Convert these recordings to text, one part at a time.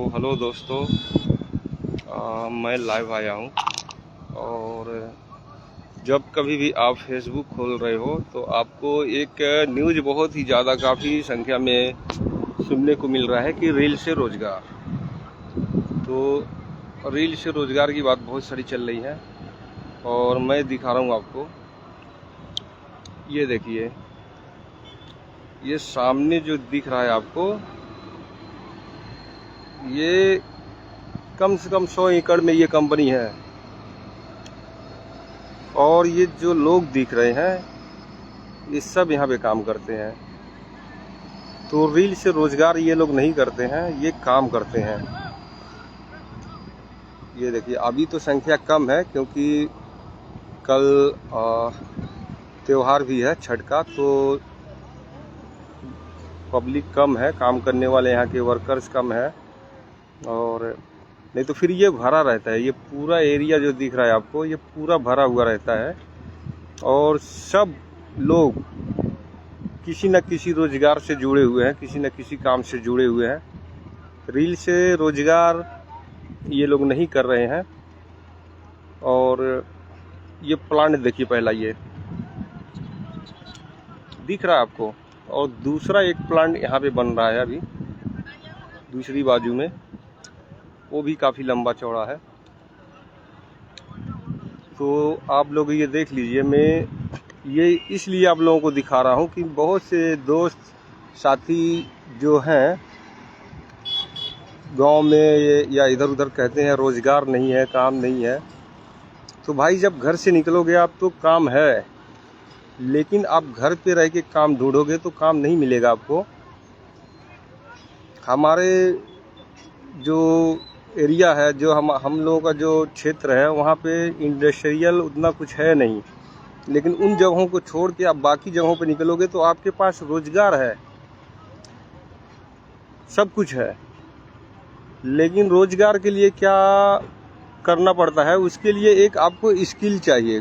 Hello दोस्तों, मैं live आया हूँ। और जब कभी भी आप फेसबुक खोल रहे हो तो आपको एक न्यूज़ बहुत ही ज़्यादा काफ़ी संख्या में सुनने को मिल रहा है कि रील से रोज़गार। तो रील से रोज़गार की बात बहुत सारी चल रही है और मैं दिखा रहा हूँ आपको। ये देखिए, ये सामने जो दिख रहा है आपको, ये कम से कम 100 एकड़ में ये कंपनी है। और ये जो लोग दिख रहे हैं ये सब यहाँ पे काम करते हैं। तो रील से रोजगार ये लोग नहीं करते हैं, ये काम करते हैं। ये देखिए, अभी तो संख्या कम है क्योंकि कल त्योहार भी है छठ का, तो पब्लिक कम है, काम करने वाले यहाँ के वर्कर्स कम है। और नहीं तो फिर ये भरा रहता है। ये पूरा एरिया जो दिख रहा है आपको, ये पूरा भरा हुआ रहता है और सब लोग किसी न किसी रोजगार से जुड़े हुए हैं, किसी न किसी काम से जुड़े हुए हैं। रील से रोजगार ये लोग नहीं कर रहे हैं। और ये प्लांट देखिए, पहला ये दिख रहा है आपको, और दूसरा एक प्लांट यहाँ पे बन रहा है अभी दूसरी बाजू में, वो भी काफ़ी लंबा चौड़ा है। तो आप लोग ये देख लीजिए। मैं ये इसलिए आप लोगों को दिखा रहा हूँ कि बहुत से दोस्त साथी जो हैं गांव में या इधर उधर कहते हैं रोज़गार नहीं है, काम नहीं है। तो भाई, जब घर से निकलोगे आप तो काम है, लेकिन आप घर पे रह के काम ढूंढोगे तो काम नहीं मिलेगा आपको। हमारे जो एरिया है, जो हम लोगों का जो क्षेत्र है, वहाँ पे इंडस्ट्रियल उतना कुछ है नहीं। लेकिन उन जगहों को छोड़ के आप बाकी जगहों पे निकलोगे तो आपके पास रोजगार है, सब कुछ है। लेकिन रोजगार के लिए क्या करना पड़ता है? उसके लिए एक आपको स्किल चाहिए।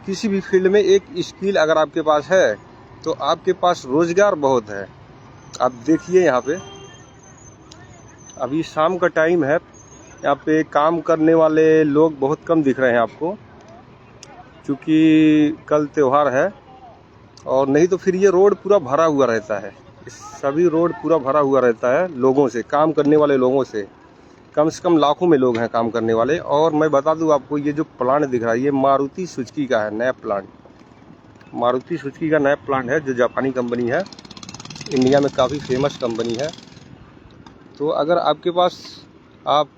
किसी भी फील्ड में एक स्किल अगर आपके पास है तो आपके पास रोजगार बहुत है। आप देखिए, यहाँ पे अभी शाम का टाइम है, यहाँ पे काम करने वाले लोग बहुत कम दिख रहे हैं आपको, क्योंकि कल त्योहार है। और नहीं तो फिर ये रोड पूरा भरा हुआ रहता है। सभी रोड पूरा भरा हुआ रहता है लोगों से, काम करने वाले लोगों से कम लाखों में लोग हैं काम करने वाले। और मैं बता दूं आपको, ये जो प्लांट दिख रहा है ये मारुति सुजुकी का है, नया प्लांट। मारुति सुजुकी का नया प्लांट है जो जापानी कंपनी है, इंडिया में काफ़ी फेमस कंपनी है। तो अगर आपके पास आप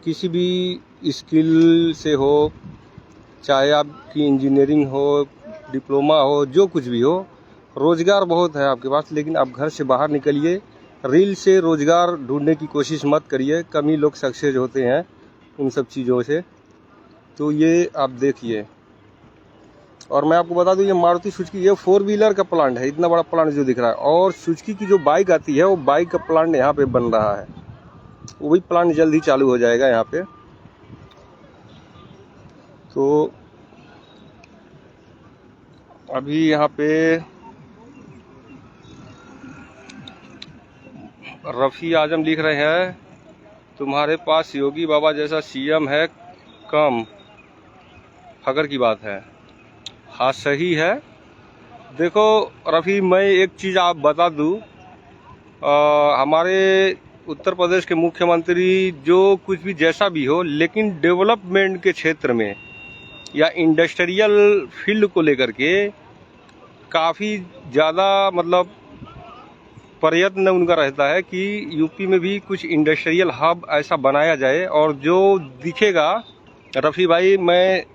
किसी भी स्किल से हो, चाहे आपकी इंजीनियरिंग हो, डिप्लोमा हो, जो कुछ भी हो, रोज़गार बहुत है आपके पास। लेकिन आप घर से बाहर निकलिए, रील से रोज़गार ढूंढने की कोशिश मत करिए। कम ही लोग सक्सेस होते हैं उन सब चीज़ों से। तो ये आप देखिए। और मैं आपको बता दूं, ये मारुति सुजुकी, ये 4 व्हीलर का प्लांट है, इतना बड़ा प्लांट जो दिख रहा है। और सुजुकी की जो बाइक आती है, वो बाइक का प्लांट यहाँ पे बन रहा है। वो भी प्लांट जल्द ही चालू हो जाएगा यहाँ पे। तो अभी यहाँ पे रफ़ी आजम लिख रहे हैं, तुम्हारे पास योगी बाबा जैसा सीएम है कम, फख्र की बात है। हाँ, सही है। देखो रफ़ी, मैं एक चीज़ आप बता दूँ, हमारे उत्तर प्रदेश के मुख्यमंत्री जो कुछ भी जैसा भी हो, लेकिन डेवलपमेंट के क्षेत्र में या इंडस्ट्रियल फील्ड को लेकर के काफ़ी ज़्यादा मतलब प्रयत्न उनका रहता है कि यूपी में भी कुछ इंडस्ट्रियल हब ऐसा बनाया जाए। और जो दिखेगा रफ़ी भाई, मैं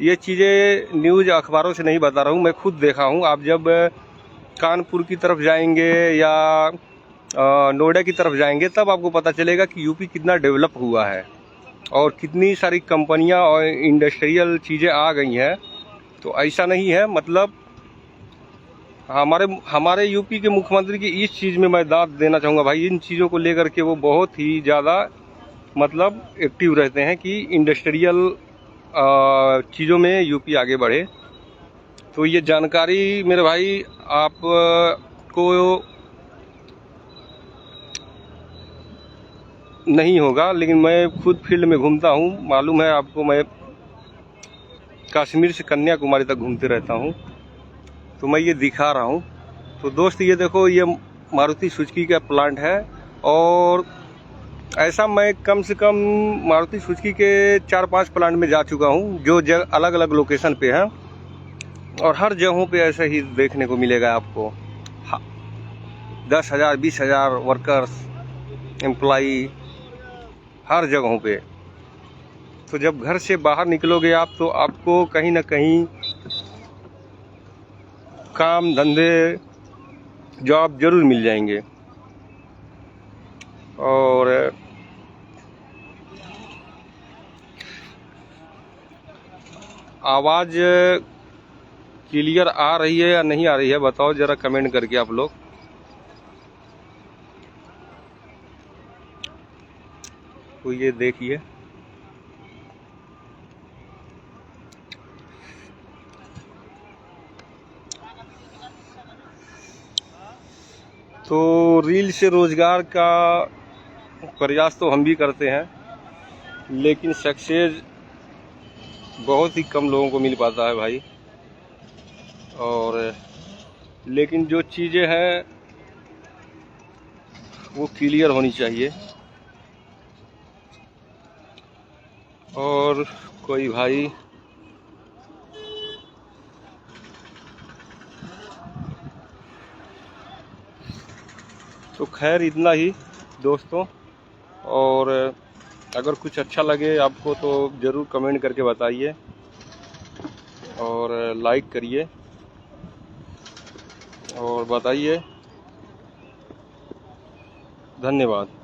ये चीज़ें न्यूज़ अखबारों से नहीं बता रहा हूँ, मैं खुद देखा हूँ। आप जब कानपुर की तरफ जाएंगे या नोएडा की तरफ जाएंगे तब आपको पता चलेगा कि यूपी कितना डेवलप हुआ है और कितनी सारी कंपनियां और इंडस्ट्रियल चीज़ें आ गई हैं। तो ऐसा नहीं है, मतलब हमारे यूपी के मुख्यमंत्री की इस चीज़ में मैं दाद देना चाहूँगा भाई। इन चीज़ों को लेकर के वो बहुत ही ज़्यादा मतलब एक्टिव रहते हैं कि इंडस्ट्रियल चीज़ों में यूपी आगे बढ़े। तो ये जानकारी मेरे भाई आपको नहीं होगा, लेकिन मैं खुद फील्ड में घूमता हूँ, मालूम है आपको। मैं कश्मीर से कन्याकुमारी तक घूमते रहता हूँ, तो मैं ये दिखा रहा हूँ। तो दोस्त ये देखो, ये मारुति सुजुकी का प्लांट है, और ऐसा मैं कम से कम मारुति सुजुकी के 4-5 प्लांट में जा चुका हूँ, जो अलग अलग लोकेशन पे हैं, और हर जगहों पे ऐसा ही देखने को मिलेगा आपको। 10,000 20,000 वर्कर्स, एम्प्लॉई हर जगहों पे। तो जब घर से बाहर निकलोगे आप, तो आपको कहीं ना कहीं काम धंधे, जॉब जरूर मिल जाएंगे। और आवाज़ क्लियर आ रही है या नहीं आ रही है, बताओ ज़रा कमेंट करके आप लोग। तो ये देखिए, तो रील से रोज़गार का प्रयास तो हम भी करते हैं, लेकिन सक्सेस बहुत ही कम लोगों को मिल पाता है भाई। और लेकिन जो चीज़ें हैं वो क्लियर होनी चाहिए। और कोई भाई तो खैर इतना ही दोस्तों। और अगर कुछ अच्छा लगे आपको तो ज़रूर कमेंट करके बताइए, और लाइक करिए, और बताइए। धन्यवाद।